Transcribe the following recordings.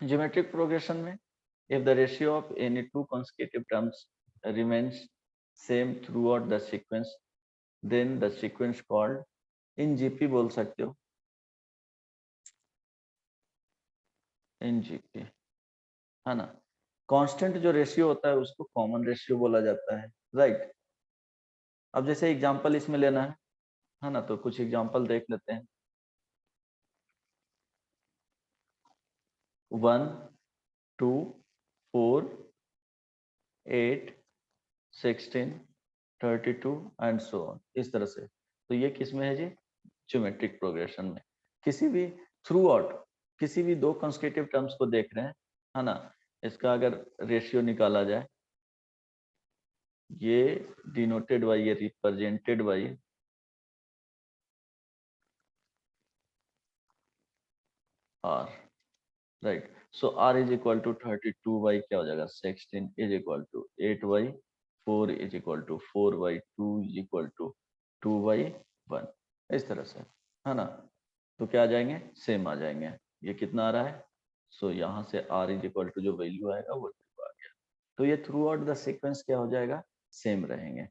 Geometric progression में if the ratio of any two consecutive terms remains same throughout the sequence, then the sequence called in GP बोल सकते हो, in GP, है ना। Constant जो ratio होता है उसको कॉमन रेशियो बोला जाता है, राइट। अब जैसे एग्जांपल इसमें लेना है ना, तो कुछ एग्जांपल देख लेते हैं। 1, 2, 4, 8, 16, 32 एंड सो ऑन, इस तरह से। तो ये किस में है जी? ज्योमेट्रिक प्रोग्रेशन में। किसी भी थ्रू आउट किसी भी दो कंसेक्यूटिव टर्म्स को देख रहे हैं, है ना, इसका अगर रेशियो निकाला जाए, ये डिनोटेड बाय, ये represented by R, right. So R is equal to 32 by क्या हो जाएगा 16 is equal to 8 by 4 is equal to 4 by 2 is equal to 2 by 1, इस तरह से, है ना। तो क्या आ जाएंगे? सेम आ जाएंगे। ये कितना आ रहा है? सो यहाँ से आर इज इक्वल टू जो वैल्यू आएगा वो आ गया। तो ये थ्रू आउट द सीक्वेंस क्या हो जाएगा? सेम रहेंगे,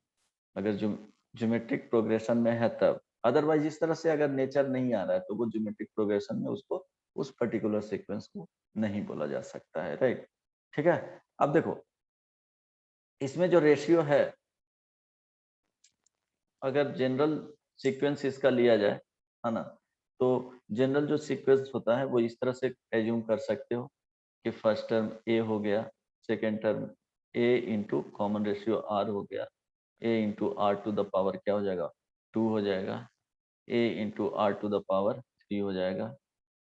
अगर जो ज्योमेट्रिक प्रोग्रेशन में है तब। अदरवाइज इस तरह से अगर नेचर नहीं आ रहा है तो वो ज्योमेट्रिक प्रोग्रेशन में उसको उस पर्टिकुलर सीक्वेंस को नहीं बोला जा सकता है, राइट। ठीक है। अब देखो इसमें जो रेशियो है, अगर जनरल सीक्वेंस इसका लिया जाए, है ना, तो जनरल जो सीक्वेंस होता है वो इस तरह से एज्यूम कर सकते हो कि फर्स्ट टर्म ए हो गया, second term a into common ratio r हो गया, a into are to the power क्या हो जाएगा 2 हो जाएगा, a into are to the power 3 हो जाएगा,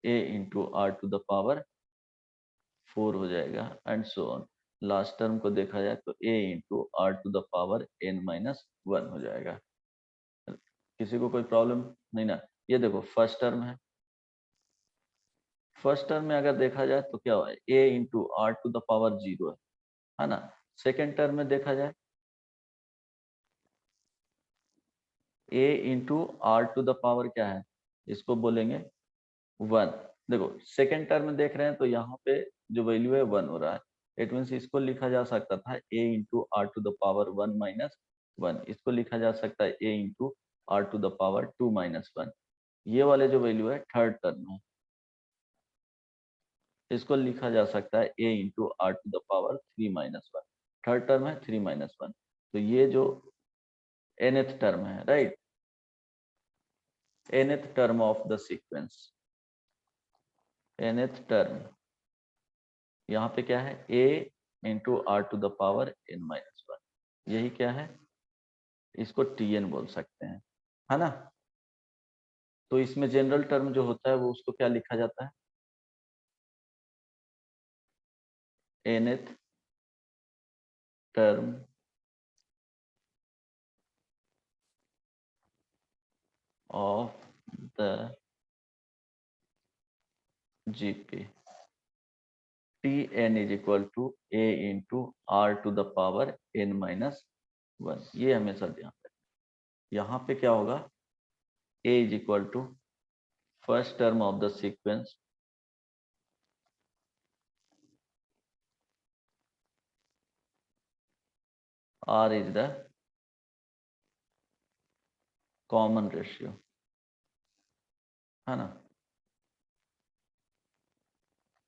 a into are to the power 4 हो जाएगा and so on. Last term को देखा जाए तो a into are to the power n-1 हो जाएगा। किसी को कोई प्रॉब्लम नहीं ना? ये देखो फर्स्ट टर्म है, फर्स्ट टर्म में अगर देखा जाए तो क्या हुआ, a into are to the power 0 है ना। सेकेंड टर्म में देखा जाए a into are to the power क्या है, इसको बोलेंगे 1। देखो सेकेंड टर्म में देख रहे हैं तो यहाँ पे जो वैल्यू है 1 हो रहा है, इट मीन्स इसको लिखा जा सकता था a into are to the power 1-1, इसको लिखा जा सकता है a into are to the power 2-1। ये वाले जो वैल्यू है थर्ड टर्म में, इसको लिखा जा सकता है a into are to the power 3-1। Third term है 3-1, तो ये जो nth टर्म है, right, nth term of the sequence, nth term यहाँ पे क्या है a into are to the power n-1, यही क्या है, इसको tn बोल सकते हैं, है ना। तो इसमें जनरल टर्म जो होता है वो उसको क्या लिखा जाता है, nth term of the GP, Tn is equal to a into are to the power n-1। ये हमेशा ध्यान रखना। यहाँ पे क्या होगा, a is equal to first term of the sequence r is the common ratio, है ना।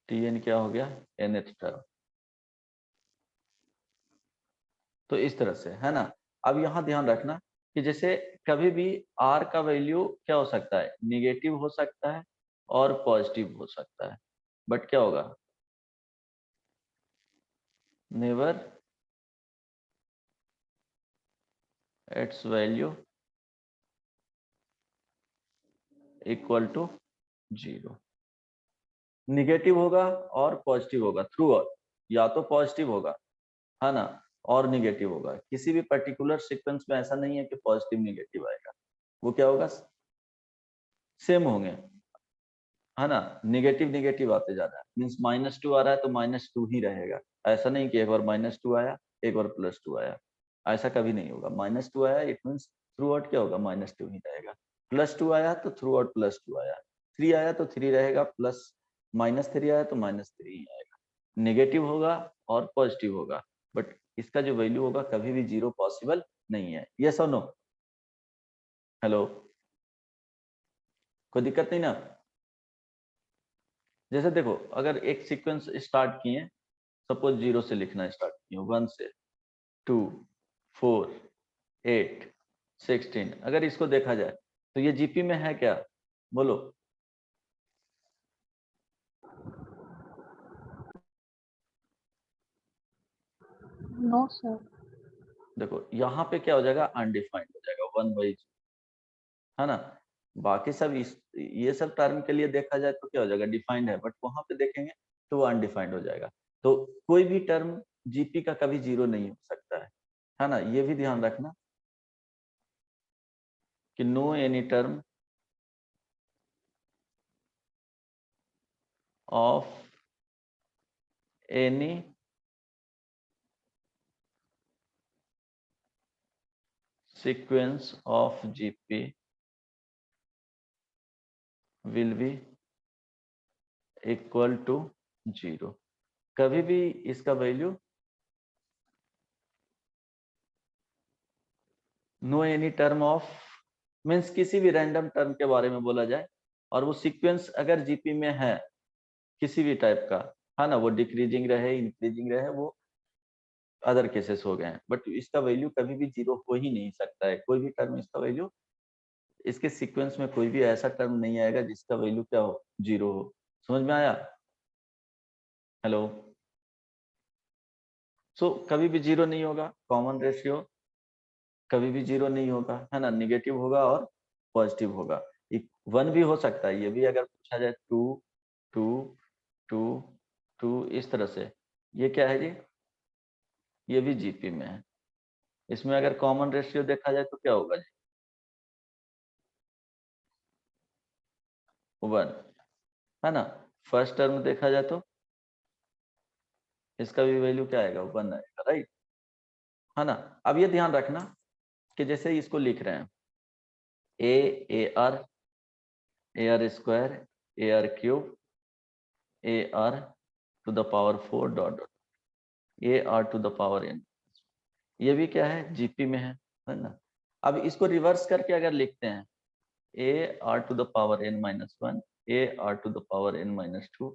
Tn क्या हो गया, nth टर्म। तो इस तरह से, है ना। अब यहाँ ध्यान रखना कि जैसे कभी भी r का वैल्यू क्या हो सकता है, निगेटिव हो सकता है और पॉजिटिव हो सकता है, बट क्या होगा, never its value equal to 0। Negative होगा और पॉजिटिव होगा थ्रू आउट, या तो पॉजिटिव होगा, है ना, और निगेटिव होगा। किसी भी पर्टिकुलर सीक्वेंस में ऐसा नहीं है कि पॉजिटिव निगेटिव आएगा, वो क्या होगा, सेम होंगे, है ना। निगेटिव निगेटिव आते जा रहा है, मीन्स -2 आ रहा है तो -2 ही रहेगा। ऐसा नहीं कि एक बार -2 आया एक बार +2 आया, ऐसा कभी नहीं होगा। -2 आया इट मीन्स थ्रू आउट क्या होगा, -2 ही रहेगा। +2 आया तो थ्रू आउट +2 आया, 3 आया तो 3 रहेगा, प्लस -3 आया तो -3 ही आएगा, नेगेटिव होगा और पॉजिटिव होगा, बट इसका जो वैल्यू होगा कभी भी 0 पॉसिबल नहीं है। यस और नो? हेलो, कोई दिक्कत नहीं ना? जैसे देखो, अगर एक सीक्वेंस स्टार्ट किए, सपोज 0 से लिखना स्टार्ट किए, 1 से 2 4 8 16, अगर इसको देखा जाए तो ये जीपी में है क्या? बोलो। No sir. देखो यहाँ पे क्या हो जाएगा, अनडिफाइंड हो जाएगा 1/, है ना? बाकी सब ये सब टर्म के लिए देखा जाए तो क्या हो जाएगा, डिफाइंड है, बट वहां पे देखेंगे तो वो अनडिफाइंड हो जाएगा। तो कोई भी टर्म जीपी का कभी 0 नहीं हो सकता है ना? ये भी ध्यान रखना कि no any term of any sequence of GP will be equal to 0। कभी भी इसका value no any term of means किसी भी रैंडम टर्म के बारे में बोला जाए और वो सीक्वेंस अगर जीपी में है किसी भी टाइप का, है ना, वो डिक्रीजिंग रहे इंक्रीजिंग रहे, वो अदर केसेस हो गए हैं, बट इसका वैल्यू कभी भी 0 हो ही नहीं सकता है। कोई भी टर्म इसका वैल्यू, इसके सीक्वेंस में कोई भी ऐसा टर्म नहीं आएगा जिसका वैल्यू क्या हो, 0 हो। समझ में आया? हेलो। सो कभी भी 0 नहीं होगा, कॉमन रेशियो कभी भी 0 नहीं होगा, है ना? निगेटिव होगा और पॉजिटिव होगा। 1 भी हो सकता है, ये भी अगर पूछा जाए 2 2 2 2 इस तरह से, ये क्या है जी? ये भी जीपी में है। इसमें अगर कॉमन रेशियो देखा जाए तो क्या होगा जी? 1, है ना? फर्स्ट टर्म देखा जाए तो इसका भी वैल्यू क्या आएगा, 1 आएगा, राइट, है ना? अब ये ध्यान रखना कि जैसे इसको लिख रहे हैं A R square A R cube A are to the power 4 dot dot A R to the power n, ये भी क्या है, जीपी में है ना? अब इसको रिवर्स करके अगर लिखते हैं A R to the power n minus 1 a are to the power n minus 2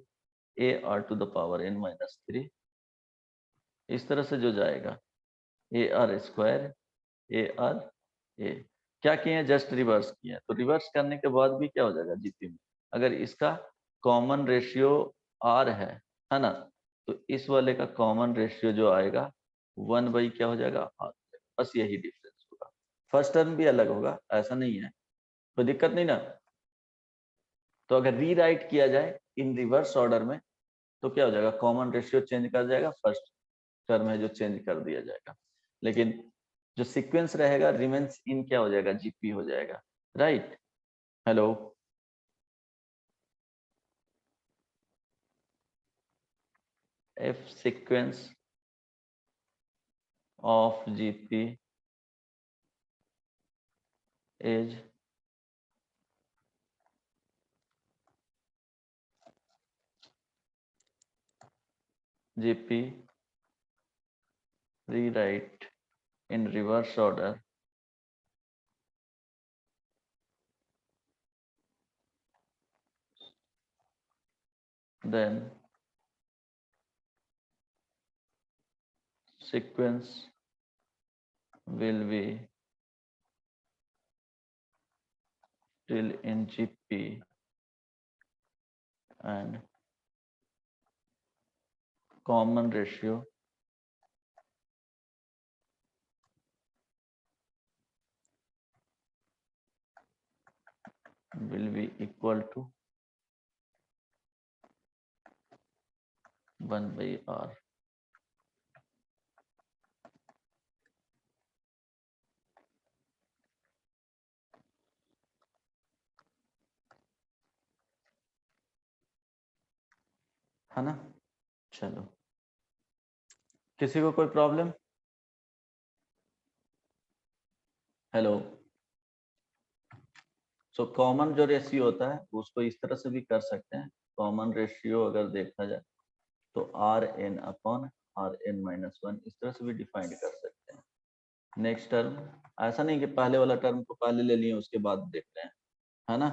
a are to the power n minus 3, इस तरह से जो जाएगा A R square A R a, क्या किए हैं, जस्ट रिवर्स किए हैं। तो रिवर्स करने के बाद भी क्या हो जाएगा जीपी में, अगर इसका कॉमन रेशियो आर है ना? तो इस वाले का कॉमन रेशियो जो आएगा 1/, क्या हो जाएगा, आर। बस यही डिफरेंस होगा, फर्स्ट टर्म भी अलग होगा, ऐसा नहीं है, कोई दिक्कत नहीं ना? तो अगर रीराइट किया जाए इन रिवर्स ऑर्डर में तो क्या हो जाएगा, कॉमन रेशियो चेंज कर जाएगा, फर्स्ट टर्म है जो चेंज कर दिया जाएगा, लेकिन जो सीक्वेंस रहेगा रिमेन्स इन क्या हो जाएगा, जीपी हो जाएगा, right? Hello. if sequence of GP is GP rewrite in reverse order, then sequence will be still in GP and common ratio will be equal to 1/r। है ना? चलो, किसी को कोई प्रॉब्लम? हेलो। सो कॉमन जो ratio होता है उसको इस तरह से भी कर सकते हैं, कॉमन रेशियो अगर देखा जाए तो R N upon R N minus one, इस तरह से भी डिफाइन कर सकते हैं। नेक्स्ट टर्म, ऐसा नहीं कि पहले वाला टर्म को पहले ले लिए उसके बाद देख रहे हैं, है ना,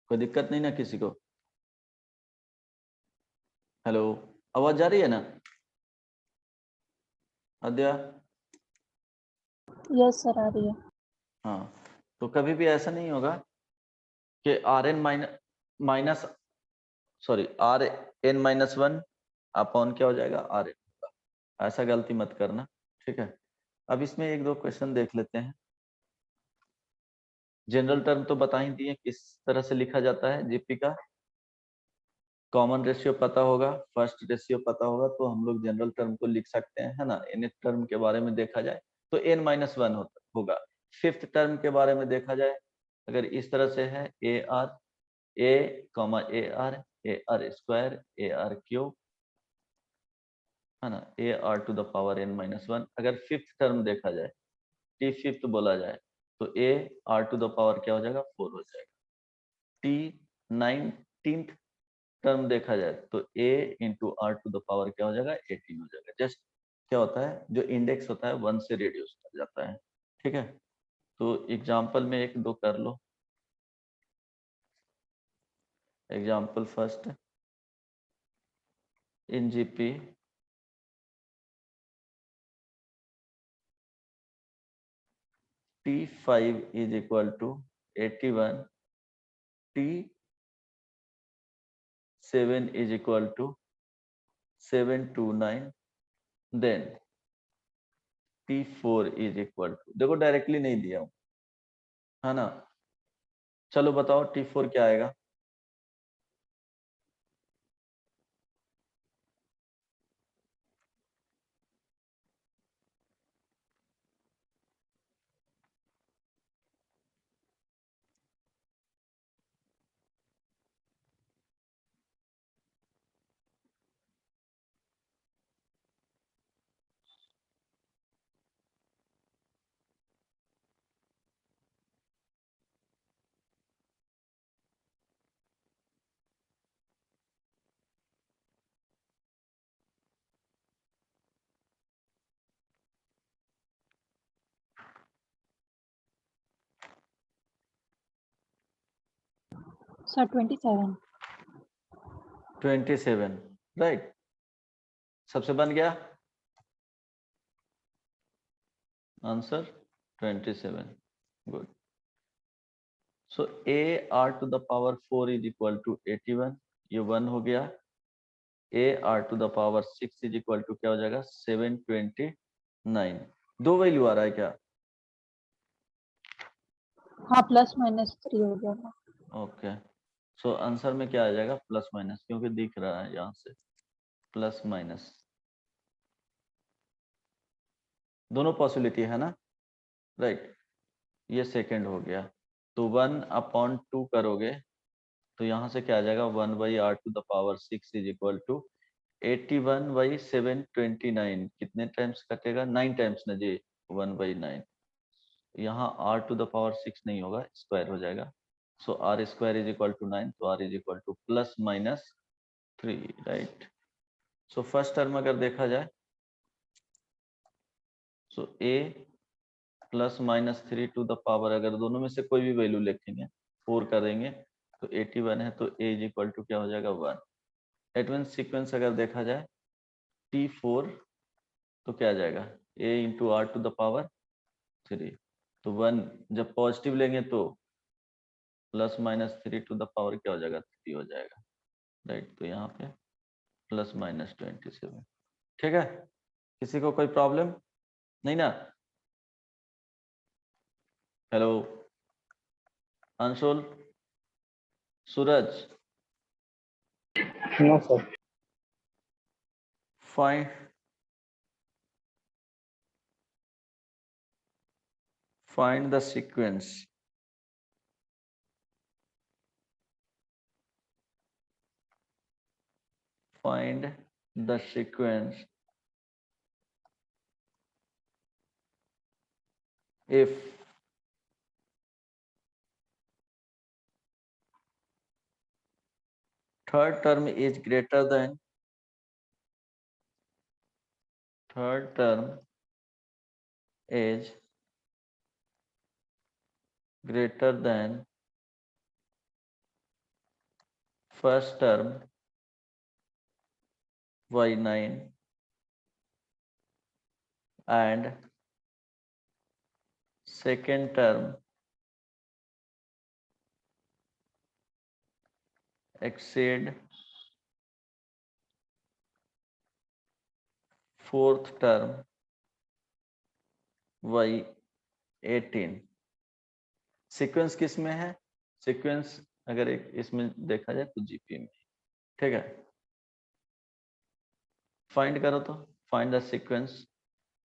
कोई दिक्कत नहीं ना किसी को। हेलो, आवाज जा रही है ना अद्या? यस सर, आ रही है। हाँ, तो कभी भी ऐसा नहीं होगा कि R N minus sorry R N minus one upon क्या हो जाएगा आर एन होगा, ऐसा गलती मत करना, ठीक है। अब इसमें एक दो क्वेश्चन देख लेते हैं। जनरल टर्म तो बता ही दिए किस तरह से लिखा जाता है जीपी का, कॉमन रेशियो पता होगा, फर्स्ट रेशियो पता होगा, तो हम लोग जनरल टर्म को लिख सकते हैं, है ना। एन टर्म के बारे में देखा जाए तो एन माइनस वन होगा। फिफ्थ टर्म के बारे में देखा जाए अगर इस तरह से है A are A are square A R cube, है ना, A are to the power N minus one. अगर फिफ्थ टर्म देखा जाए, टी फिफ्थ बोला जाए, तो A are to the power क्या हो जाएगा 4 हो जाएगा। टी नाइनटीन्थ टर्म देखा जाए तो a into are to the power क्या हो जाएगा 18 हो जाएगा। जस्ट क्या होता है, जो इंडेक्स होता है 1 से रिड्यूस कर जाता है, ठीक है। तो एग्जाम्पल में एक दो कर लो। Example first, in GP T5 is equal to 81, T7 is equal to 729, then T4 is equal to, देखो डायरेक्टली नहीं दिया हूं, है ना। चलो बताओ T4 क्या आएगा। सर 27। 27, राइट, सबसे बन गया answer 27, good. So A are to the power 4 is equal to 81, ये 1 हो गया। A R to the power 6 is equal to क्या हो जाएगा 729। दो वैल्यू आ रहा है क्या? हाँ, +-3 हो गया था। ओके, सो आंसर में क्या आ जाएगा प्लस माइनस, क्योंकि दिख रहा है यहाँ से प्लस माइनस, दोनों पॉसिबिलिटी है ना, राइट। ये सेकंड हो गया, तो 1/2 करोगे तो यहाँ से क्या आ जाएगा 1/r to the power 6 is equal to 81/729, कितने टाइम्स कटेगा 9 टाइम्स ना जी, 1/9। यहाँ r टू द पावर 6 नहीं होगा, स्क्वायर हो जाएगा। So r square is equal to 9, तो r is equal to +-3, right. So first term अगर देखा जाए so a +-3 to the power, अगर दोनों में से कोई भी वैल्यू लिखेंगे 4 करेंगे तो 81 है, तो a इज इक्वल टू क्या हो जाएगा 1। एडवांस सीक्वेंस अगर देखा जाए T4 तो क्या आ जाएगा a into are to the power 3, तो 1 जब पॉजिटिव लेंगे तो +-3 टू द पावर क्या हो जाएगा 3 हो जाएगा, राइट। तो यहाँ पे +-27, ठीक है। किसी को कोई प्रॉब्लम नहीं ना? Hello Anshul, Suraj, no sir. Find the sequence. Find the sequence if third term is greater than third term is greater than first term y9 and second term exceed fourth term y18। Sequence किस में है? Sequence अगर एक इसमें देखा जाए तो GP में, ठीक है। फाइंड करो तो, find the sequence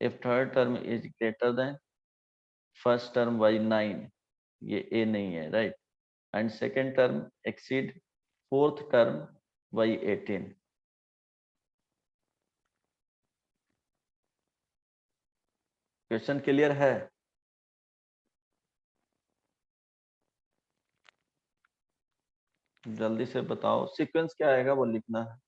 if third term is greater than first term y9, ये a नहीं है, right, and second term exceed fourth term y18। Question clear है? जल्दी से बताओ सीक्वेंस क्या आएगा, वो लिखना है।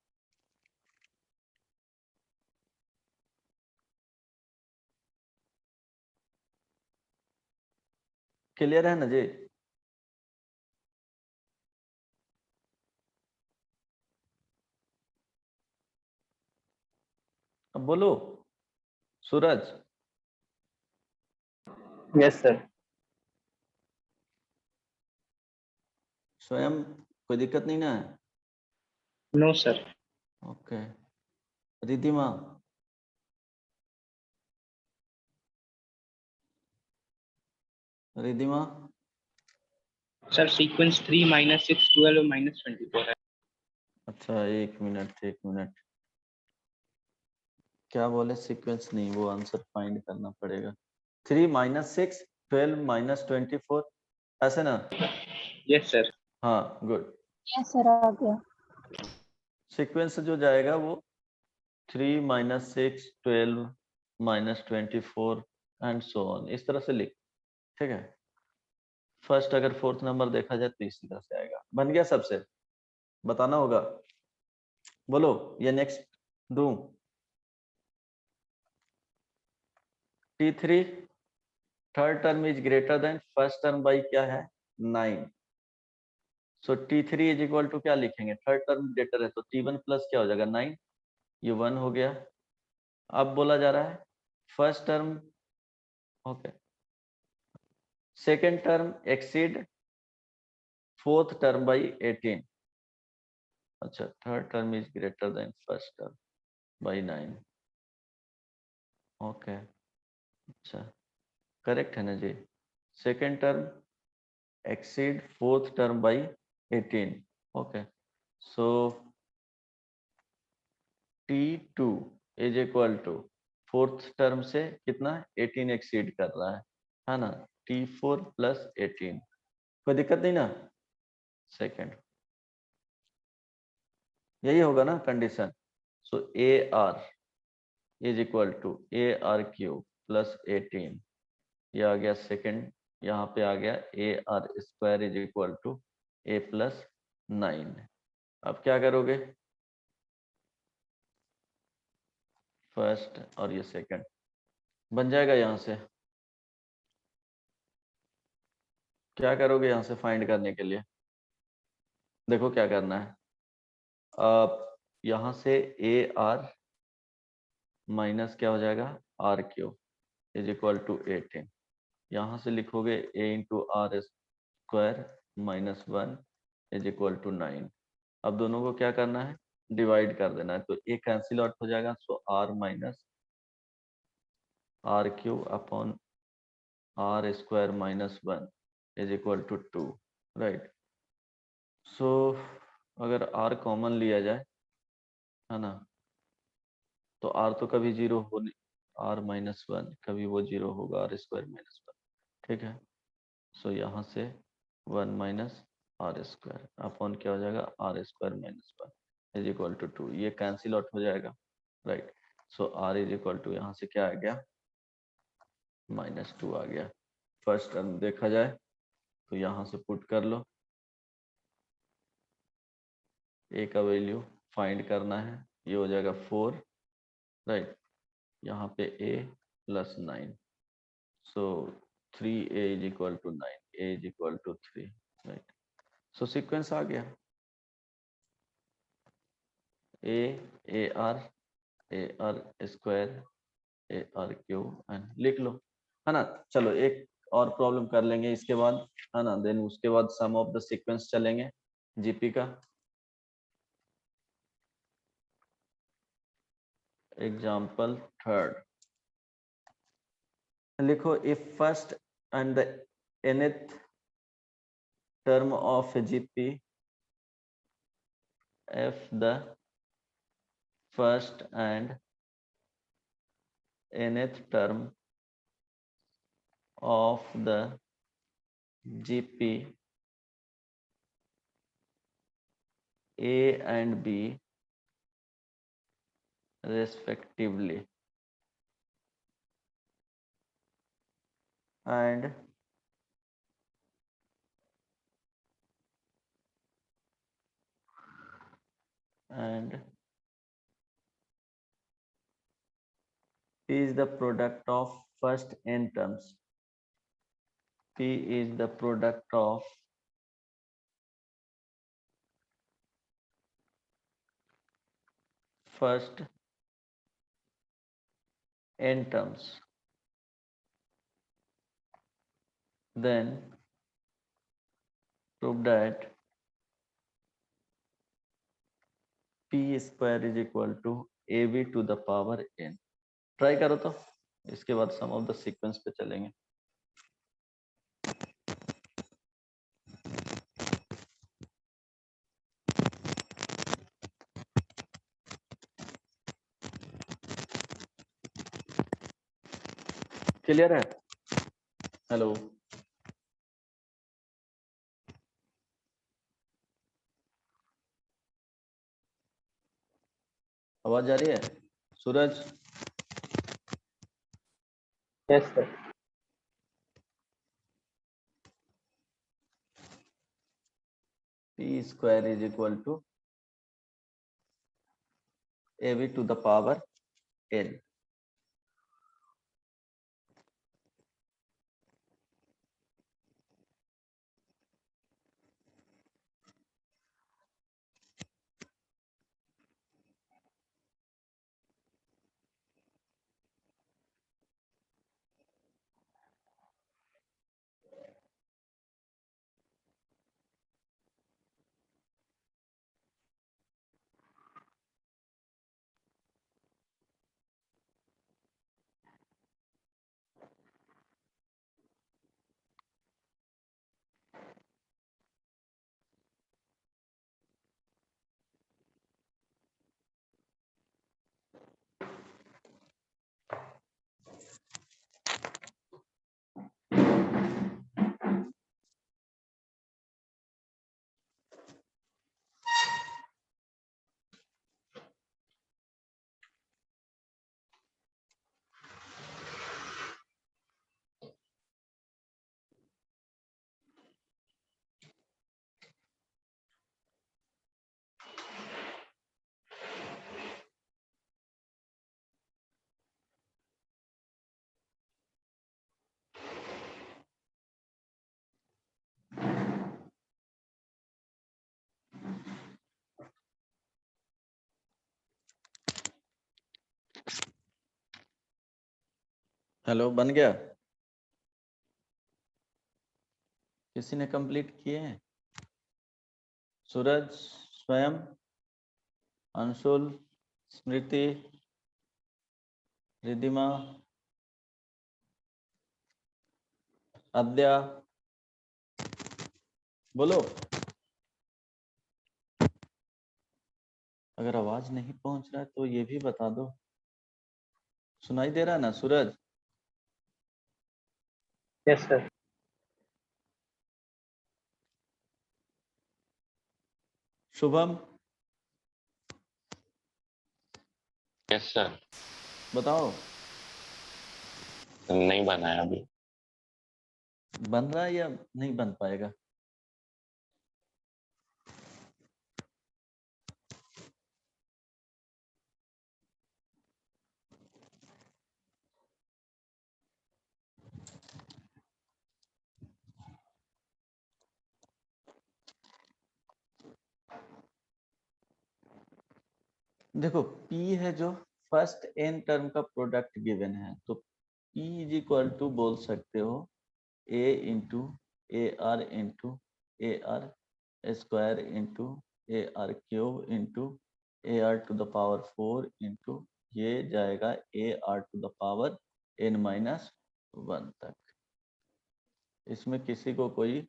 क्लियर है ना जी? अब बोलो सूरज। Yes sir. स्वयं कोई दिक्कत नहीं ना है? No sir. Okay. Ridhima? Ridhima? Sir sequence 3 -6 12 -24 है। अच्छा एक मिनट, क्या बोले? सीक्वेंस नहीं, वो आंसर फाइंड करना पड़ेगा। 3 -6 12 -24, ऐसे ना? Yes sir. हाँ गुड। यस सर, आ गया। सीक्वेंस जो जाएगा वो 3 -6 12 -24 एंड सो ऑन, इस तरह से लिख, ठीक है। फर्स्ट अगर फोर्थ नंबर देखा जाए तो इसी तरह से आएगा। बन गया सबसे? बताना होगा, बोलो ये नेक्स्ट दूं। T3 third term is greater than first term by क्या है? 9। सो T3 इज इक्वल टू क्या लिखेंगे? थर्ड टर्म ग्रेटर है तो T1 प्लस क्या हो जाएगा? 9, ये 1 हो गया। अब बोला जा रहा है first term, okay, second term exceed fourth term by 18। अच्छा, third term is greater than first term by 9, okay. अच्छा करेक्ट है ना जी? Second term exceed fourth term by 18, okay, so T2 is equal to fourth term से कितना? 18 exceed कर रहा है ना? T4 प्लस 18, कोई दिक्कत नहीं ना? सेकेंड, यही होगा ना condition. So A R is equal to A are cube plus 18, ये आ गया सेकेंड। यहाँ पे आ गया A R square is equal to A plus 9। अब क्या करोगे? फर्स्ट और ये सेकंड बन जाएगा। यहाँ से क्या करोगे? यहाँ से फाइंड करने के लिए देखो क्या करना है। आप यहाँ से ए आर माइनस क्या हो जाएगा? R cube is equal to 18। यहाँ से लिखोगे a into r square minus 1 is equal to 9। अब दोनों को क्या करना है? डिवाइड कर देना है, तो ए कैंसिल आउट हो जाएगा। So r minus r cube upon r square minus 1 is equal to 2, right. So अगर r कॉमन लिया जाए, है ना, तो r तो कभी जीरो हो नहीं, r माइनस 1 कभी वो जीरो होगा, आर स्क्वायर माइनस 1, ठीक है। सो यहाँ से 1 माइनस आर स्क्वायर अपॉन क्या हो जाएगा? R square minus 1 is equal to 2, ये कैंसिल आउट हो जाएगा, right. So r is equal to यहाँ से क्या आ गया? -2 आ गया। फर्स्ट टर्म देखा जाए तो यहाँ से पुट कर लो, ए का वैल्यू फाइंड करना है, ये हो जाएगा 4, राइट। यहाँ पे a plus 9, so 3a is equal to 9, a is equal to 3, right. So sequence आ गया, A R square A r cube n, लिख लो, है ना। चलो एक और प्रॉब्लम कर लेंगे इसके बाद, है ना, देन उसके बाद सम ऑफ द सीक्वेंस चलेंगे जीपी का। एग्जाम्पल थर्ड, लिखो, if first and the nth term of GP, if the first and nth term of the GP A and B respectively and P is the product of first n terms. P is the product of first n terms. Then prove that P square is equal to AB to the power n. Try करो तो, इसके बाद सम of the sequence पे चलेंगे। Clear है? Hello, आवाज आ रही है? सूरज, Yes, sir. P square is equal to AB to the power n. Hello, बन गया? किसी ने कंप्लीट किए हैं? सूरज, स्वयं, अंशुल, स्मृति, रिद्धिमा, अद्या, बोलो। अगर आवाज नहीं पहुंच रहा है तो ये भी बता दो। सुनाई दे रहा है ना सूरज? Yes, sir. Shubham, yes sir. बताओ। नहीं बनाया अभी। बन रहा है या नहीं बन पाएगा? देखो p है जो फर्स्ट n टर्म का प्रोडक्ट गिवन है, तो p इज इक्वल टू बोल सकते हो a into A R into A are square into A are cube into A are to the power 4 into ये जाएगा A R to the power n minus 1 तक। इसमें किसी को कोई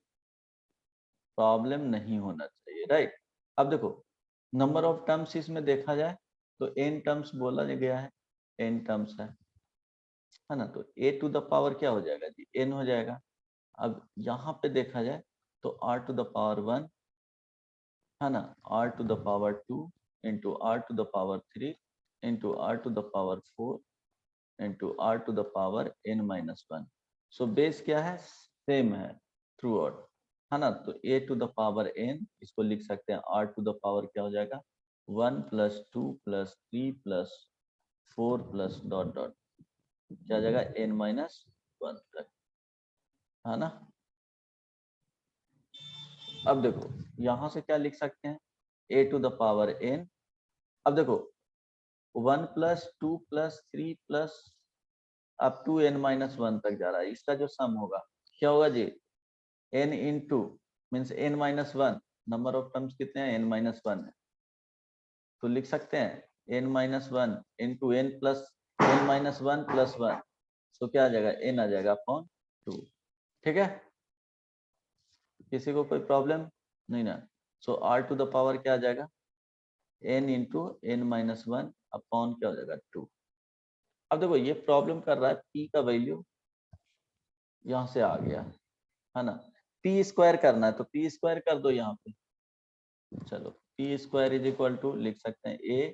प्रॉब्लम नहीं होना चाहिए, राइट। अब देखो नंबर ऑफ टर्म्स इसमें देखा जाए तो n टर्म्स बोला गया है, n टर्म्स है ना, तो a टू द पावर क्या हो जाएगा जी, n हो जाएगा। अब यहाँ पे देखा जाए तो r टू द पावर 1 है ना, r to the power 2 into r to the power 3 into r to the power 4 into r to the power n minus 1। So base क्या है, सेम है थ्रू आउट, है ना। तो a to the power n इसको लिख सकते हैं r टू द पावर क्या हो जाएगा 1 plus 2 plus 3 plus 4 plus dot dot क्या हो जाएगा n माइनस 1 तक, है ना। अब देखो यहां से क्या लिख सकते हैं a to the power n। अब देखो 1 plus 2 plus 3 plus up to n minus 1 तक जा रहा है, इसका जो सम होगा क्या होगा जी n into means n minus 1, number of terms कितने हैं n माइनस 1 है, तो लिख सकते हैं n minus 1 into n plus n minus 1 plus 1, तो क्या आ जाएगा n आ जाएगा अपॉन 2। ठीक है, किसी को कोई प्रॉब्लम नहीं ना। सो r टू द पावर क्या आ जाएगा n into n minus 1 upon क्या हो जाएगा 2। अब देखो ये प्रॉब्लम कर रहा है p का वैल्यू यहाँ से आ गया, है ना, p स्क्वायर करना है तो p स्क्वायर कर दो यहाँ पे। चलो p square is equal to लिख सकते हैं a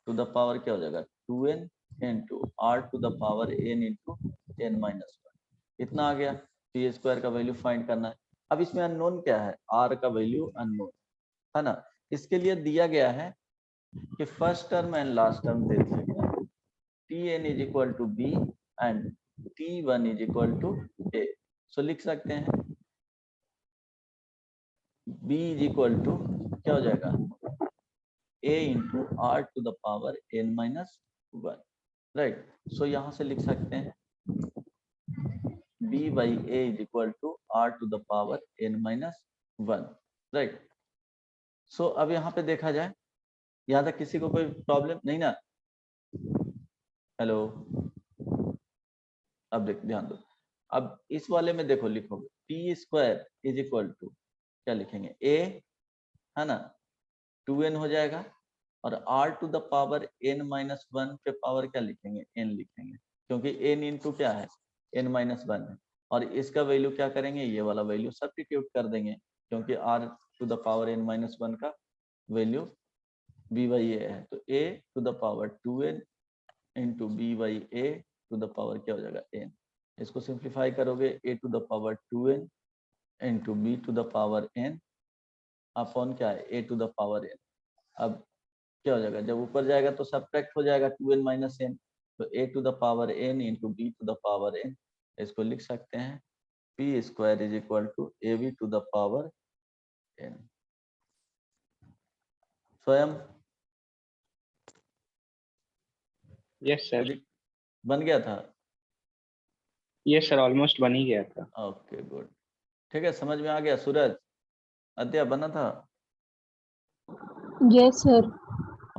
टू द पावर क्या हो जाएगा 2n into r to the power n into n minus 1, इतना आ गया। p स्क्वायर का वैल्यू फाइंड करना है। अब इसमें अननोन क्या है, r का वैल्यू अननोन है ना। इसके लिए दिया गया है कि first term and last term दे दिया गया है, tn is equal to b and t1 is equal to a। So लिख सकते हैं b इज इक्वल टू क्या हो जाएगा a into are to the power n minus 1, right. So यहाँ से लिख सकते हैं b by a is equal to r to the power n minus 1, right. So अब यहाँ पे देखा जाए, यहाँ तक किसी को कोई प्रॉब्लम नहीं ना, हेलो। अब देख ध्यान दो, अब इस वाले में देखो लिखोगे p square is equal to क्या लिखेंगे a है ना 2n हो जाएगा, और r to the power n minus 1 पे पावर क्या लिखेंगे n लिखेंगे, क्योंकि n इंटू क्या है n माइनस 1 है, और इसका वैल्यू क्या करेंगे ये वाला वैल्यू सब्स्टिट्यूट कर देंगे, क्योंकि r to the power n minus 1 का वैल्यू b बाई a है, तो a to the power 2n into b by a to the power क्या हो जाएगा n। इसको सिंप्लीफाई करोगे a to the power 2n into b to the power n upon क्या है a to the power n। अब क्या हो जाएगा, जब ऊपर जाएगा तो सब्ट्रैक्ट हो जाएगा 2n माइनस n, तो a to the power n into b to the power n, इसको लिख सकते हैं p square is equal to ab to the power n। स्वयं यस सर, बन गया था, यस सर, ऑलमोस्ट बन ही गया था। ओके गुड, ठीक है, समझ में आ गया। सूरज अध्याय बना था, yes sir.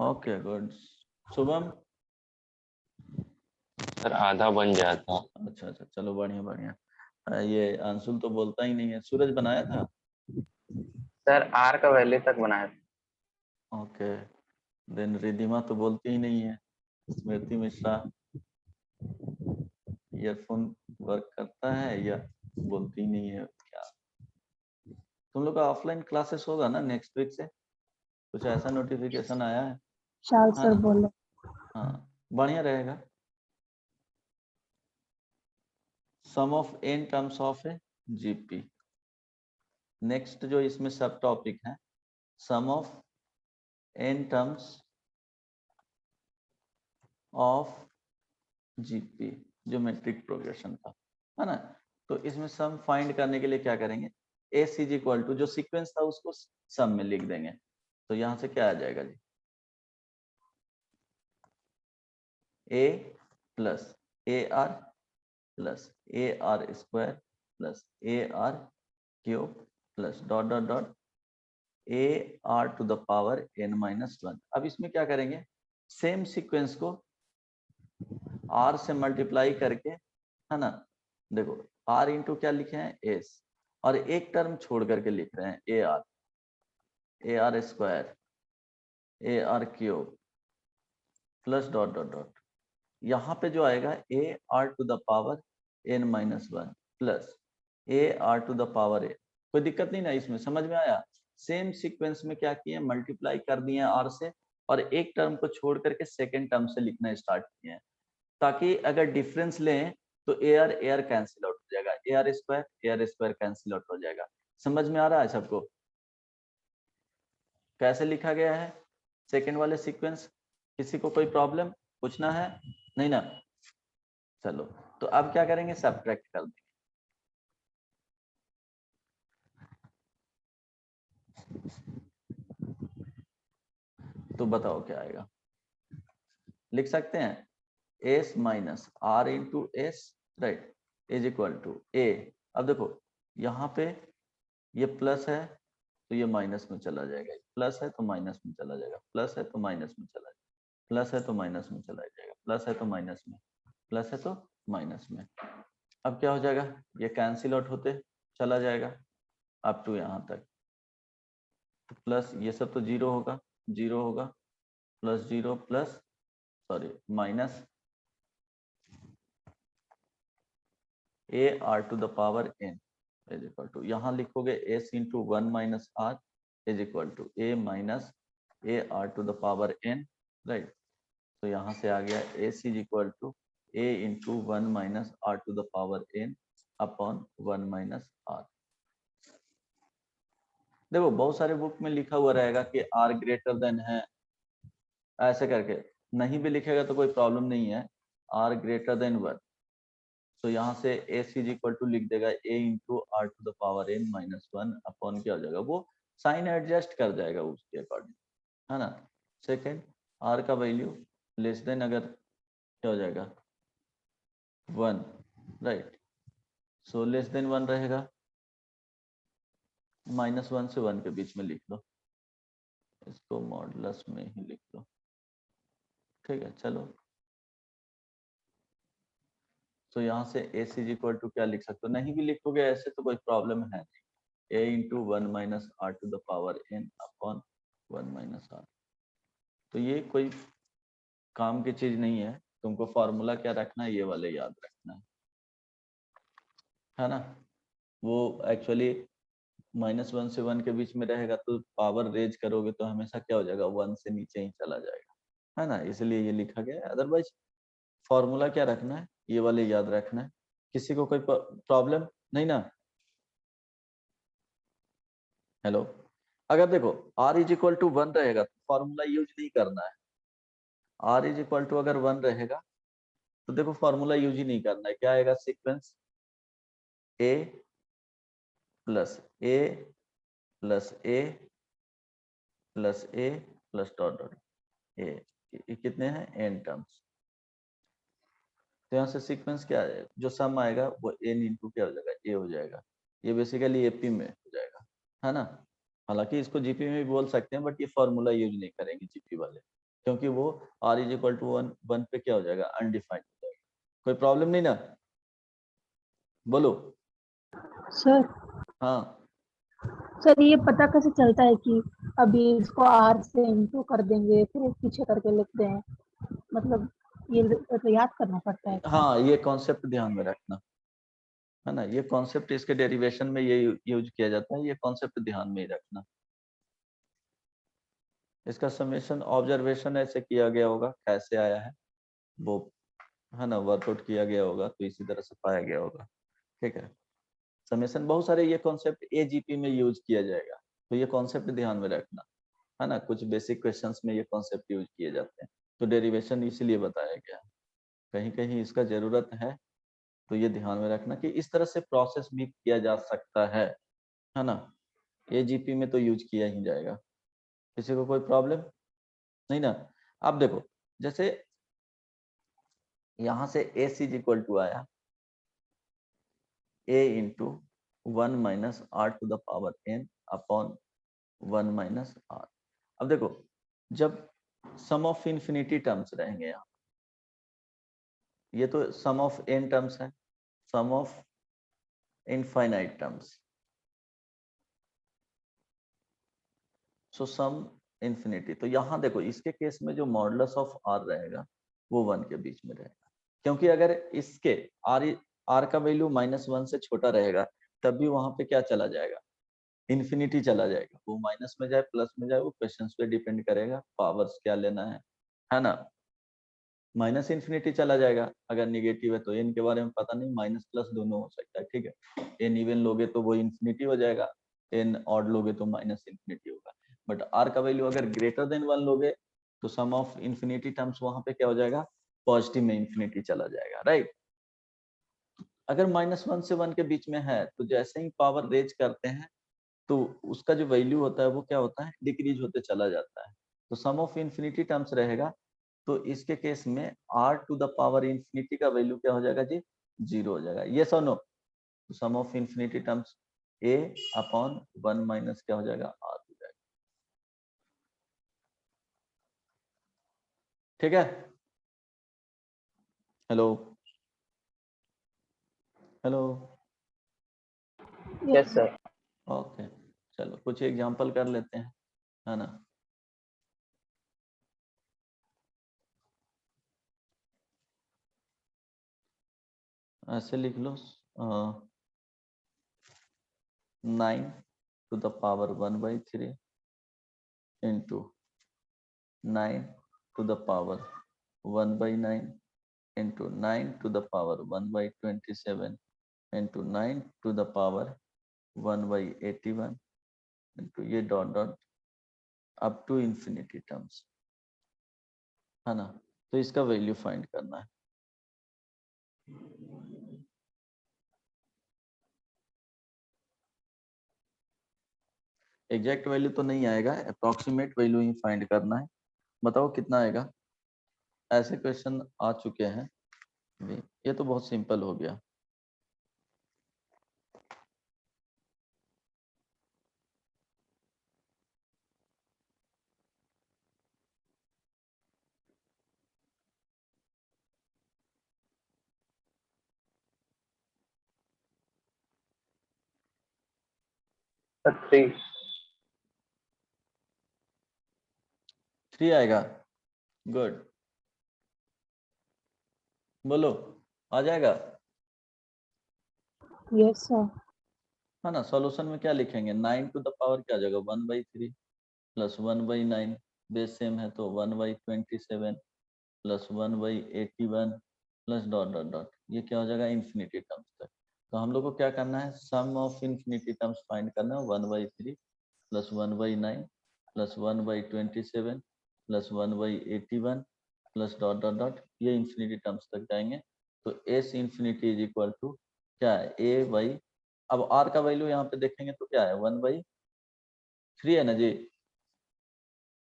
Okay good. Shubham sir आधा बन गया था। अच्छा अच्छा, चलो बढ़िया बढ़िया। ये अंशुल तो बोलता ही नहीं है, सूरज बनाया था, सर आर का वैल्यू तक बनाया था। ओके। देन रिधिमा तो बोलती ही नहीं है, स्मृति मिश्रा ईयरफोन वर्क करता है या बोलती ही नहीं है क्या। तुम लोग का ऑफलाइन क्लासेस होगा ना नेक्स्ट वीक से, कुछ ऐसा नोटिफिकेशन आया है, शाल हाँ सर ना, बोले। हाँ बढ़िया रहेगा। Sum of n terms of a GP, next जो इसमें सब टॉपिक है sum of n terms of GP, geometric progression का, है ना। तो इसमें सम फाइंड करने के लिए क्या करेंगे, s इज इक्वल टू जो सीक्वेंस था उसको सम में लिख देंगे, तो यहाँ से क्या आ जाएगा जी a plus a r plus a are square plus a are cube plus dot dot dot A R to the power n minus 1। अब इसमें क्या करेंगे, सेम सीक्वेंस को r से मल्टीप्लाई करके, है ना, देखो r इंटू क्या लिखे हैं s, और एक टर्म छोड़ करके लिख रहे हैं A R square A R cube plus dot dot dot, यहाँ पे जो आएगा a are to the power n minus 1 plus a are to the power a। कोई दिक्कत नहीं ना इसमें, समझ में आया? सेम सीक्वेंस में क्या किए, मल्टीप्लाई कर दिए r से, और एक टर्म को छोड़ करके सेकेंड टर्म से लिखना स्टार्ट किए हैं, ताकि अगर डिफरेंस लें तो ए आर कैंसिल आउट हो जाएगा, A R square cancel out हो जाएगा। समझ में आ रहा है सबको कैसे लिखा गया है सेकेंड वाले सीक्वेंस? किसी को कोई प्रॉब्लम पूछना है? नहीं ना? चलो तो अब क्या करेंगे, सब्ट्रैक्ट कर देंगे। तो बताओ क्या आएगा, लिख सकते हैं s minus r into s, right, is equal to a. अब देखो यहाँ पे ये प्लस है तो ये माइनस में चला जाएगा, प्लस है तो माइनस में चला जाएगा, प्लस है तो माइनस में चला जाएगा, प्लस है तो माइनस में चला जाएगा, प्लस है तो माइनस में, प्लस है तो माइनस में। अब क्या हो जाएगा, ये कैंसिल आउट होते चला जाएगा अप टू यहाँ तक, तो प्लस ये सब तो जीरो होगा, जीरो होगा, plus zero plus sorry minus a are to the power n is equal to, यहाँ लिखोगे s into 1 minus r is equal to a minus a are to the power n, right. तो यहाँ से आ गया s is equal to a into 1 minus r to the power n upon 1 minus r. देखो बहुत सारे book में लिखा हुआ रहेगा कि r ग्रेटर देन है, ऐसे करके, नहीं भी लिखेगा तो कोई प्रॉब्लम नहीं है, r ग्रेटर देन 1, तो यहाँ से s इज इक्वल टू लिख देगा a into are to the power n minus 1 upon क्या हो जाएगा, वो साइन एडजस्ट कर जाएगा उसके अकॉर्डिंग, है ना। सेकेंड, r का वैल्यू लेस देन अगर क्या हो जाएगा 1, राइट, सो लेस देन 1 रहेगा, माइनस 1 से 1 के बीच में लिख लो, इसको मॉडुलस में ही लिख लो, ठीक है। चलो तो यहाँ से s इज इक्वल टू क्या लिख सकते हो, नहीं भी लिखोगे ऐसे तो कोई प्रॉब्लम है नहीं, a into 1 minus r to the power n upon 1 minus r. तो ये कोई काम की चीज नहीं है, तुमको फॉर्मूला क्या रखना है, ये वाले याद रखना है ना। वो एक्चुअली -1 से 1 के बीच में रहेगा, तो पावर रेज करोगे तो हमेशा क्या हो जाएगा, 1 से नीचे ही चला जाएगा, है ना, इसलिए ये लिखा गया है। अदरवाइज फॉर्मूला क्या रखना है, ये वाले याद रखना है। किसी को कोई प्रॉब्लम नहीं ना? हेलो, अगर देखो r इज इक्वल टू 1 रहेगा तो फॉर्मूला यूज नहीं करना है, r इज इक्वल टू अगर 1 रहेगा तो देखो फॉर्मूला यूज ही नहीं करना है। क्या आएगा sequence, a plus a plus a plus a plus dot dot a, ये कितने हैं n टर्म्स। तो यहाँ से सीक्वेंस क्या है, जो सम आएगा वो n इंटू क्या हो जाएगा, a हो जाएगा। ये बेसिकली एपी में हो जाएगा, है ना। हालांकि इसको जीपी में भी बोल सकते हैं, बट ये फॉर्मूला यूज नहीं करेंगे जीपी वाले, क्योंकि वो r इज इक्वल टू 1 पे क्या हो जाएगा, अनडिफाइंड हो जाएगा। कोई प्रॉब्लम नहीं ना? बोलो। सर हाँ सर ये पता कैसे चलता है कि अभी इसको r से इंटू कर देंगे फिर पीछे करके लिखते हैं, मतलब ये तो याद करना पड़ता है। हाँ, ये कॉन्सेप्ट ध्यान में रखना, है ना। ये कॉन्सेप्ट इसके डेरिवेशन में ये यूज किया जाता है, ये कॉन्सेप्ट ध्यान में ही रखना। इसका समेशन ऑब्जर्वेशन ऐसे किया गया होगा, कैसे आया है वो, है ना, वर्कआउट किया गया होगा तो इसी तरह से पाया गया होगा, ठीक है। समेशन बहुत सारे ये कॉन्सेप्ट एजीपी में यूज किया जाएगा, तो ये कॉन्सेप्ट ध्यान में रखना, है ना। कुछ बेसिक क्वेश्चंस में ये कॉन्सेप्ट यूज किए जाते हैं, तो डेरिवेशन इसीलिए बताया गया है। कहीं कहीं इसका जरूरत है तो ये ध्यान में रखना कि इस तरह से प्रोसेस भी किया जा सकता है ना। एजीपी में तो यूज किया ही जाएगा। किसी को कोई प्रॉब्लम नहीं ना? अब देखो, जैसे यहां से एस इज इक्वल टू आया a into 1 minus r to the power n upon 1 minus r. अब देखो जब सम ऑफ इन्फिनिटी टर्म्स रहेंगे यहाँ, ये तो सम ऑफ n टर्म्स है, sum of infinite terms, so sum infinity. तो यहाँ देखो इसके केस में जो मॉडुलस ऑफ r रहेगा वो 1 के बीच में रहेगा, क्योंकि अगर इसके r का वैल्यू -1 से छोटा रहेगा तब भी वहां पे क्या चला जाएगा, इन्फिनिटी चला जाएगा। वो माइनस में जाए प्लस में जाए वो क्वेश्चंस पे डिपेंड करेगा, पावर्स क्या लेना है ना। माइनस इन्फिनिटी चला जाएगा, अगर निगेटिव है तो n के बारे में पता नहीं, माइनस प्लस दोनों हो सकता है, ठीक है। n इवन लोगे तो वो इन्फिनिटी हो जाएगा, n ऑड लोगे तो माइनस इन्फिनिटी होगा। बट r का वैल्यू अगर ग्रेटर देन 1 लोगे तो सम ऑफ इन्फिनिटी टर्म्स वहां पे क्या हो जाएगा, पॉजिटिव में इन्फिनिटी चला जाएगा, राइट। अगर -1 से 1 के बीच में है तो जैसे ही पावर रेज करते हैं तो उसका जो वैल्यू होता है वो क्या होता है, डिक्रीज होते चला जाता है। तो सम ऑफ इन्फिनिटी टर्म्स रहेगा, तो इसके केस में r to the power infinity का वैल्यू क्या हो जाएगा जी, 0 हो जाएगा। यस और no, sum of infinity terms a upon 1 minus क्या हो जाएगा, r हो जाएगा, ठीक है। Hello hello, yes sir. Okay चलो कुछ एग्जांपल कर लेते हैं, है ना। ऐसे लिख लो 9 to the power 1/3 into 9 to the power 1/9 into 9 to the power 1/27 into 9 to the power 1/81 into ये dot dot up to infinity terms, है ना। तो इसका वैल्यू फाइंड करना है। एग्जैक्ट वैल्यू तो नहीं आएगा, अप्रोक्सीमेट वैल्यू ही फाइंड करना है। बताओ कितना आएगा। ऐसे क्वेश्चन आ चुके हैं भी, ये तो बहुत सिंपल हो गया। सर 3। 3 आएगा, गुड, बोलो आ जाएगा, यस सर। है ना। सॉल्यूशन में क्या लिखेंगे, 9 टू द पावर क्या आ जाएगा 1/3 प्लस 1/9, बेस सेम है तो 1/27 plus 1/81 plus dot dot dot, ये क्या हो जाएगा इन्फिनिटी टर्म्स तक। तो हम लोग को क्या करना है, sum of infinity terms find करना है। 1/3 plus 1/9 plus 1/27 plus 1/81 plus dot dot dot, ये इन्फिनिटी टर्म्स तक जाएंगे। तो s infinity is equal to क्या है, ए बाई, अब आर का वैल्यू यहाँ पे देखेंगे तो क्या है 1/3 है ना जी,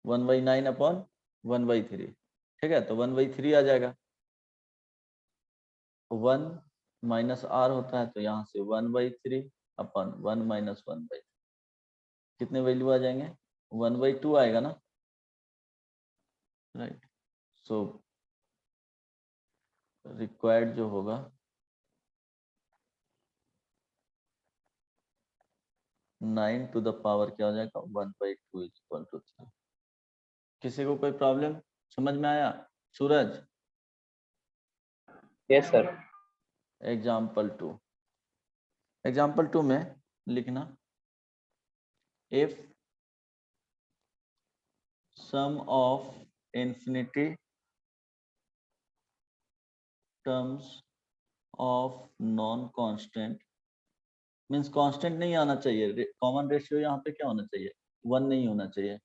1/9 अपॉन 1/3, ठीक है। तो 1/3 आ जाएगा, 1 माइनस आर होता है तो यहाँ से 1/3 अपन 1 माइनस 1/3, कितने वैल्यू आ जाएंगे, 1/2 आएगा ना, राइट। सो रिक्वायर्ड जो होगा 9 टू द पावर क्या हो जाएगा 1/2 इज इक्वल टू 3। किसी को कोई प्रॉब्लम समझ में आया, सूरज। Yes sir. एग्जाम्पल 2 में लिखना, if sum of infinity terms of non constant, means constant नहीं आना चाहिए, कॉमन रेशियो यहाँ पे क्या होना चाहिए, 1 नहीं होना चाहिए।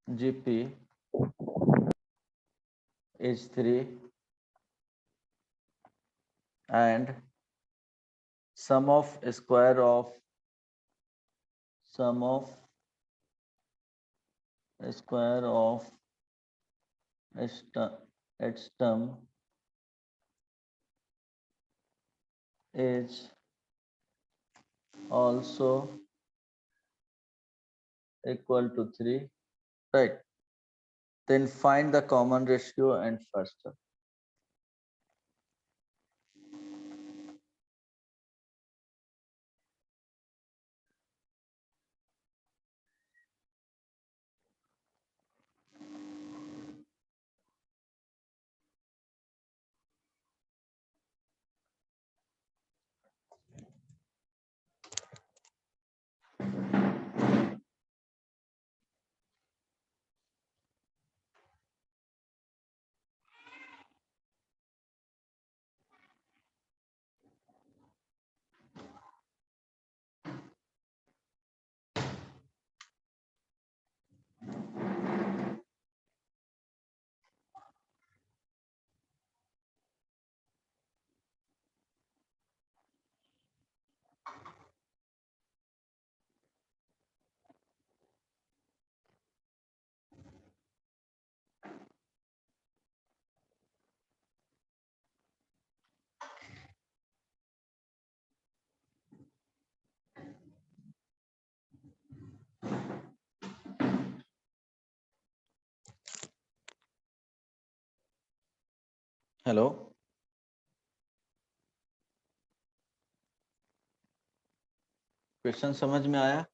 GP is 3 and sum of square of sum of square of its term is also equal to 3, right? Then find the common ratio and first term. Hello, question समझ में आया?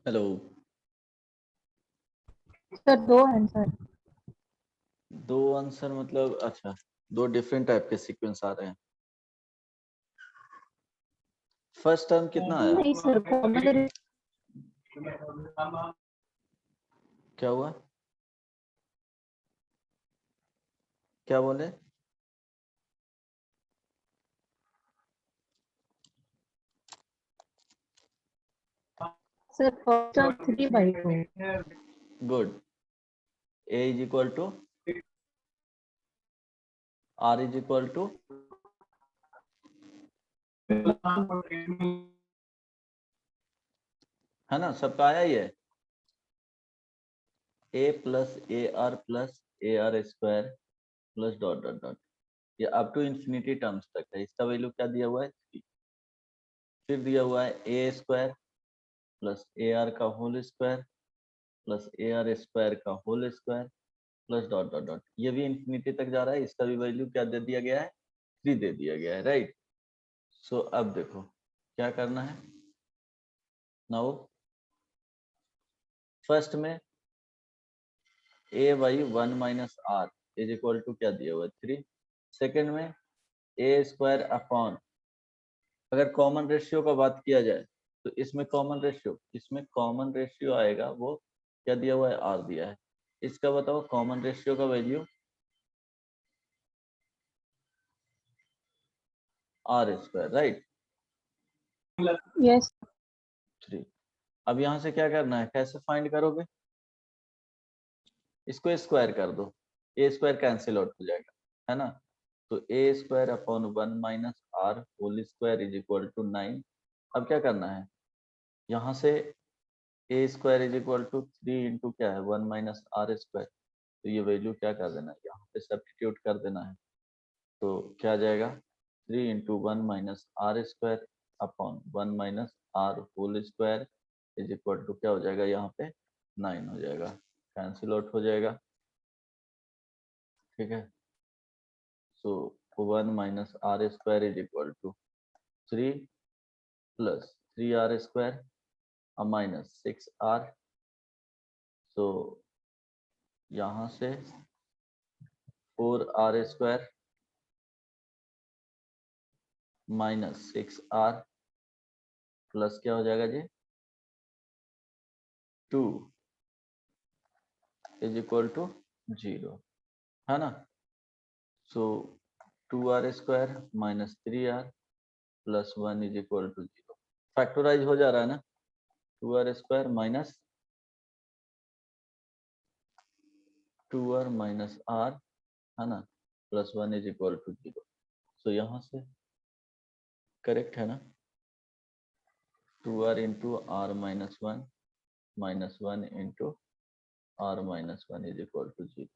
हेलो, सर दो आंसर। दो answer मतलब अच्छा, दो different type के sequence आ रहे हैं। फर्स्ट टर्म कितना आया? नहीं सर, कॉमन क्या हुआ? क्या बोले? Sir first term 3/2। Good. A is equal to R is equal to है ना, सबका आया ही है। A plus AR plus AR square plus dot dot dot, ये अप टू इंफिनिटी टर्म्स तक है। इसका वैल्यू क्या दिया हुआ है? 3। फिर दिया हुआ है A स्क्वायर प्लस AR का whole square plus AR square का whole square plus dot dot dot, ये भी इंफिनिटी तक जा रहा है। इसका भी वैल्यू क्या दे दिया गया है? 3 दे दिया गया है, राइट। सो अब देखो क्या करना है। नाउ फर्स्ट में a by 1 minus r is equal to क्या दिया हुआ है? 3। सेकेंड में a स्क्वायर अपॉन, अगर कॉमन रेशियो का बात किया जाए तो इसमें कॉमन रेशियो आएगा, वो क्या दिया हुआ है? r दिया है। इसका बताओ कॉमन रेशियो का value r square, right. Yes 3। अब यहाँ से क्या करना है? कैसे फाइंड करोगे? इसको स्क्वायर कर दो, a स्क्वायर कैंसिल आउट हो जाएगा, है ना। तो a square upon 1 minus r whole square is equal to 9। अब क्या करना है? यहाँ से a square is equal to 3 into क्या है? 1 माइनस आर स्क्वायर। तो ये वैल्यू क्या कर देना है? यहाँ पे सब्स्टिट्यूट कर देना है। तो क्या आ जाएगा? 3 into 1 minus r square upon 1 minus r whole square is equal to क्या हो जाएगा? यहाँ पे 9 हो जाएगा, कैंसिल आउट हो जाएगा, ठीक है। So 1 minus r square is equal to 3 plus 3r square minus 6r, तो यहां से 4r² माइनस 6r प्लस क्या हो जाएगा जी 2 इज इक्वल टू 0, है ना। So 2r² minus 3r plus 1 is equal to 0। Factorize हो जा रहा है ना, 2r² minus 2r minus r, है ना, plus 1 is equal to 0। So यहाँ से करेक्ट है ना, 2r into r minus 1 into r minus 1 is equal to 0।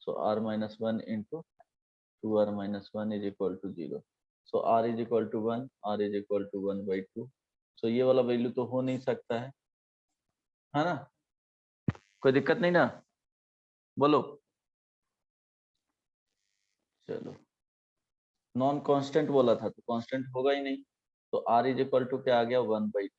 So r minus 1 into 2r minus 1 is equal to 0। So r is equal to 1, r is equal to 1/2। So ये वाला value तो हो नहीं सकता है ना, कोई दिक्कत नहीं ना, बोलो। चलो, नॉन कांस्टेंट बोला था तो कांस्टेंट होगा ही नहीं, तो r इज इक्वल टू क्या आ गया 1/2।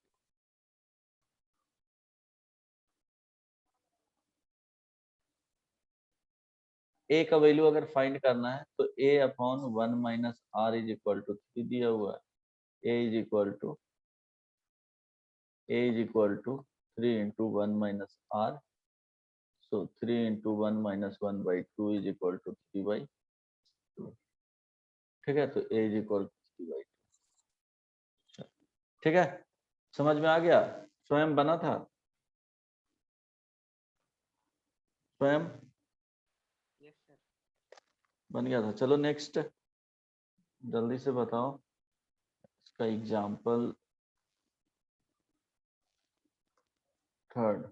a का वैल्यू अगर फाइंड करना है तो a upon 1 minus r is equal to 3 दिया हुआ है। a is equal to 3 into 1 minus r, so 3 into 1 minus 1/2 is equal to 3/2। ठीक है, तो a इज इक्वल टू 3/2। ठीक है, समझ में आ गया, स्वयं बना था, स्वयं यस सर। बन गया था। चलो नेक्स्ट, जल्दी से बताओ इसका example third.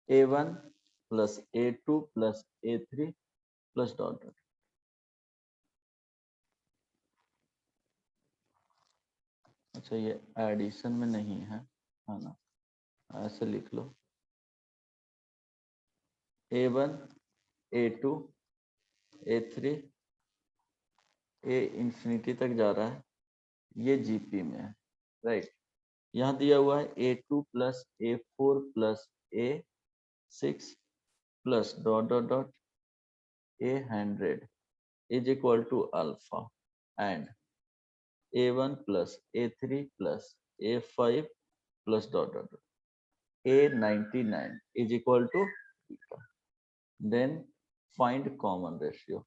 a1 plus a2 plus a3 plus dot dot. अच्छा, ये एडिशन में नहीं है ना, ऐसे लिख लो, a1 a2 a3, a infinity तक जा रहा है, ये जीपी में है, राइट। यहाँ दिया हुआ है a2 plus a4 plus a6 plus dot dot dot a100 is equal to alpha and a1 plus a3 plus a5 plus dot dot dot a99 is equal to beta. Then find common ratio.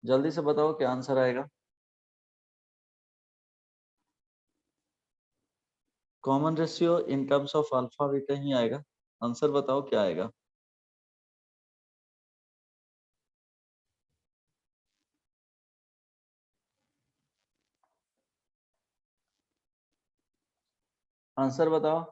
जल्दी से बताओ क्या answer आएगा। Common ratio in terms of alpha beta ही आएगा। Answer बताओ क्या आएगा। आंसर बताओ।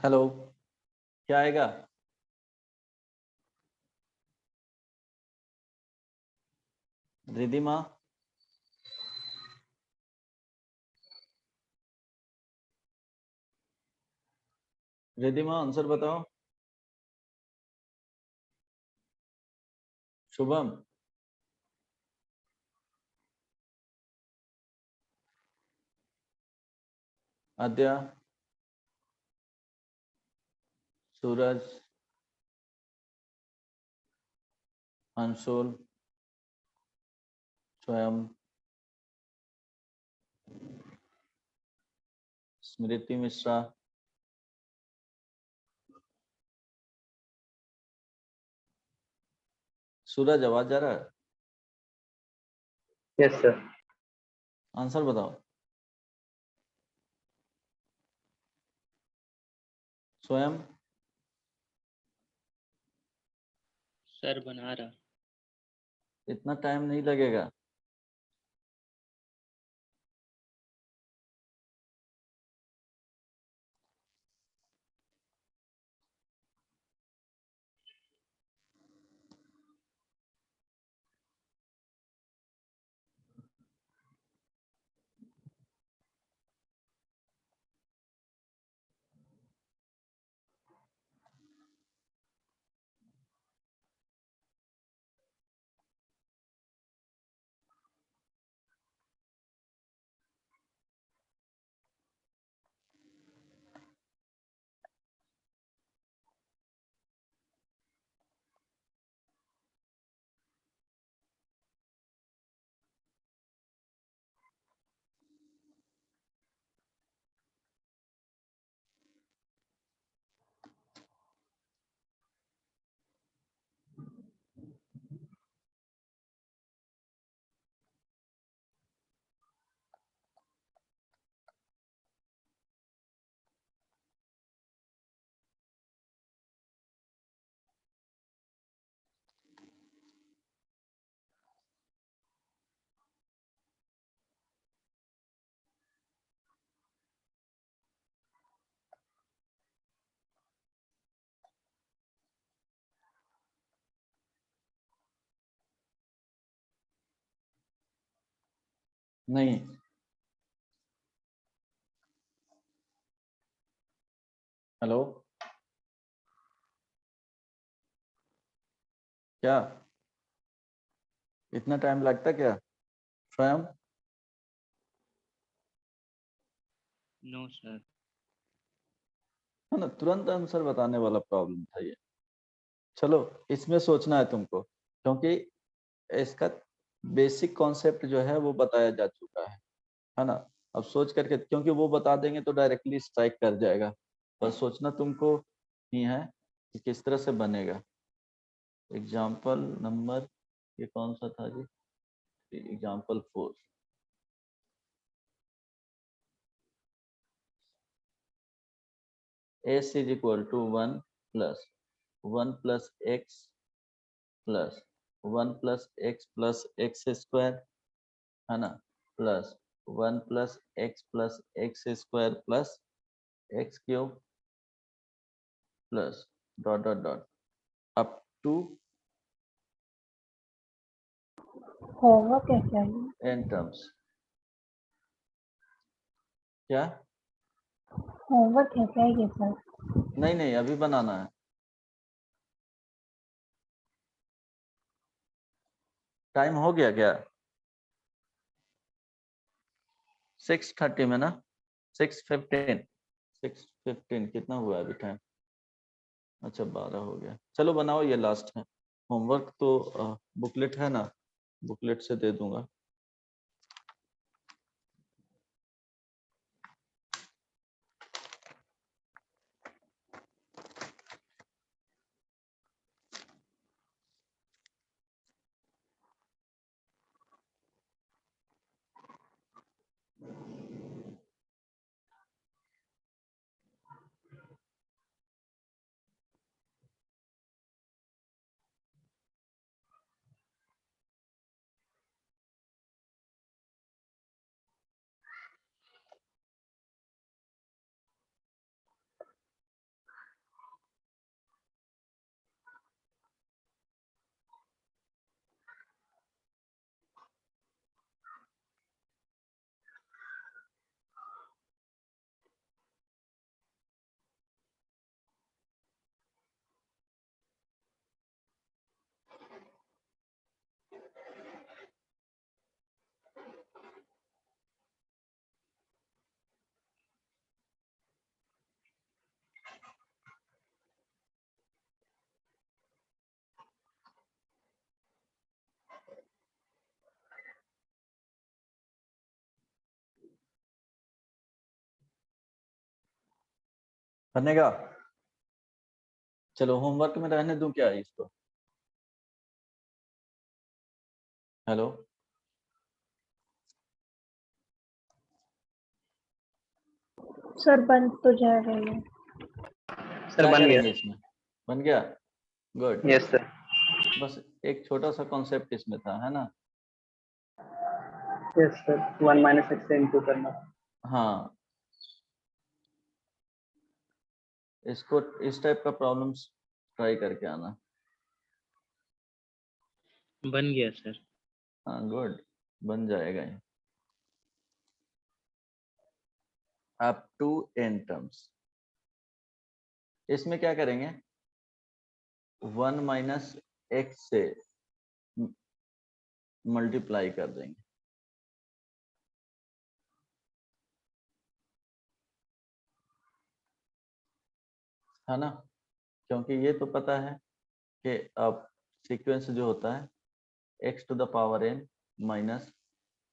हेलो, क्या आएगा। रिधिमा, रिधिमा आंसर बताओ। शुभम, आद्या, सूरज, अंशुल, स्वयं, स्मृति मिश्रा, सूरज आवाज जा रहा है? Yes sir. आंसर बताओ। स्वयं, सर बना रहा। इतना टाइम नहीं लगेगा। नहीं, हेलो, क्या इतना टाइम लगता क्या? स्वयं, नो सर। है ना, तुरंत आंसर बताने वाला प्रॉब्लम था ये। चलो, इसमें सोचना है तुमको, क्योंकि इसका बेसिक कॉन्सेप्ट जो है वो बताया जा चुका है ना। अब सोच करके, क्योंकि वो बता देंगे तो डायरेक्टली स्ट्राइक कर जाएगा, पर सोचना तुमको ही है कि किस तरह से बनेगा। एग्जाम्पल नंबर, ये कौन सा था जी? Example 4। s is equal to 1 plus 1 plus x plus 1 plus x square, है ना, plus 1 plus x square plus x cube plus dot dot dot up to homework है क्या ये? n terms। क्या? होमवर्क है क्या ये सर? नहीं नहीं, अभी बनाना है। टाइम हो गया क्या? 6:30 में ना, 6:15, 6:15 कितना हुआ अभी टाइम? अच्छा 12 हो गया। चलो बनाओ, ये लास्ट है। होमवर्क तो बुकलेट है ना, बुकलेट से दे दूंगा। बनेगा? चलो होमवर्क में रहने दूं क्या इसको? हेलो, सर बन तो जाएगा ये। सर क्या बन करेंगे गया। इसमें? बन गया, गुड। Yes sir. बस एक छोटा सा कॉन्सेप्ट इसमें था, है ना? यस सर, 1 माइनस एक्स से इंटू करना। हाँ, इसको इस टाइप का प्रॉब्लम्स ट्राई करके आना। बन गया सर। हाँ गुड, बन जाएगा ये। Up to n terms. इसमें क्या करेंगे? 1 माइनस एक्स से मल्टीप्लाई कर देंगे, है ना? क्योंकि ये तो पता है कि अब सीक्वेंस जो होता है x to the power n minus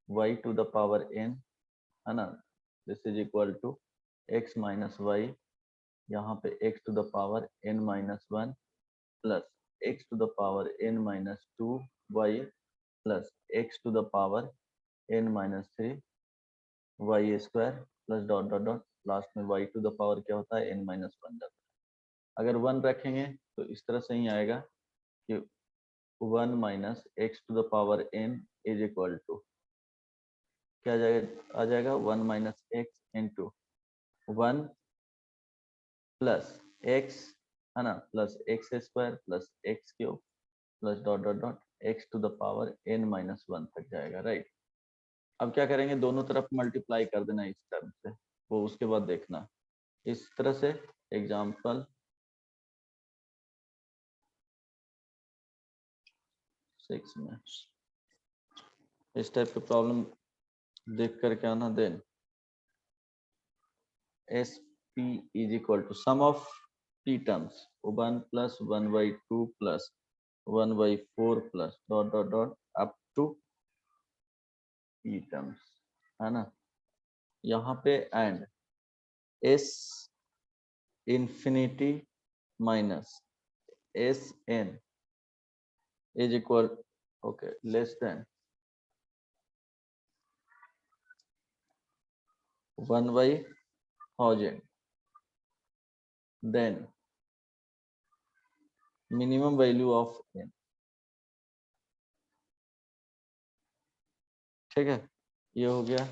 y to the power n, है ना? This is equal to x minus y, यहाँ पे x to the power n minus 1 plus x to the power n minus 2 y plus x to the power n minus 3 y square plus dot dot dot, last में y to the power क्या होता है n minus 1 जाता है। अगर 1 रखेंगे तो इस तरह से ही आएगा कि 1 minus x to the power n is equal to क्या आ जाएगा 1 minus x into 1 plus x, है ना, plus x square plus x cube plus dot dot dot x to the power n minus 1 तक जाएगा, राइट? अब क्या करेंगे, दोनों तरफ मल्टीप्लाई कर देना इस टर्म से, वो उसके बाद देखना इस तरह से। एग्जाम्पल 6 में इस टाइप के प्रॉब्लम देख करके आना। Then s p is equal to sum of p terms 1 plus 1/2 plus 1/4 plus dot dot dot up to p terms, है ना? यहाँ पे and s infinity minus s n is equal, okay, less than 1/1000, then minimum value of n। ठीक है, ये हो गया।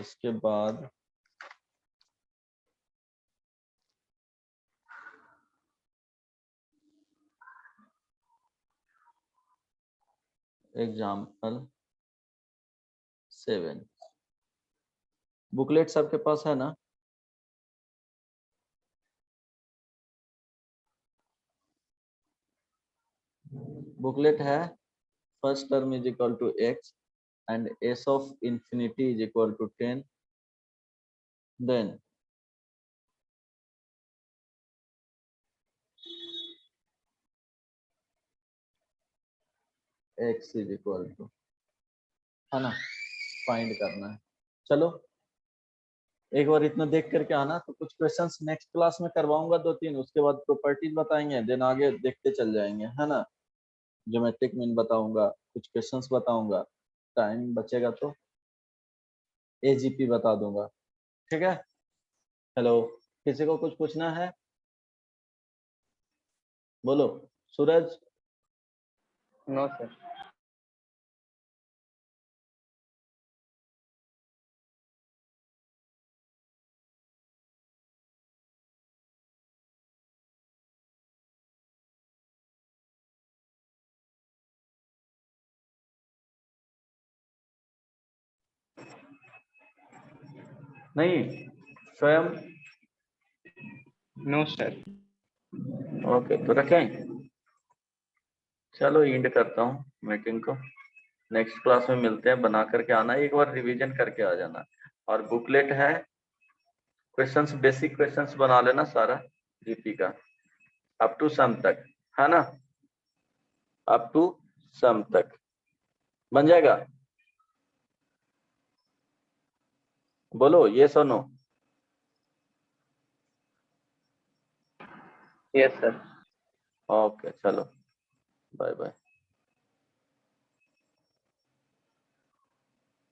इसके बाद एग्जाम्पल 7, बुकलेट सबके पास है ना? बुकलेट है। First term is equal to x and s of infinity is equal to 10, then x is equal to, है ना, फाइंड करना है। चलो एक बार इतना देख करके आना, तो कुछ क्वेश्चंस नेक्स्ट क्लास में करवाऊंगा 2-3, उसके बाद प्रॉपर्टीज बताएंगे, देन आगे देखते चल जाएंगे, है ना? ज्योमेट्रिक मीन बताऊंगा, कुछ क्वेश्चंस बताऊंगा, टाइम बचेगा तो एजीपी बता दूंगा। ठीक है, हेलो, किसी को कुछ पूछना है? बोलो। सूरज, नो सर। नहीं, स्वयं? No sir. ओके, तो रखें। चलो एंड करता हूँ मीटिंग को, नेक्स्ट क्लास में मिलते हैं। बना करके आना, एक बार रिवीजन करके आ जाना, और बुकलेट है, क्वेश्चंस बेसिक क्वेश्चंस बना लेना सारा जीपी का अप टू सम तक, है ना? अप टू सम तक बन जाएगा। बोलो ये सुनो। Yes sir. ओके चलो, बाय बाय।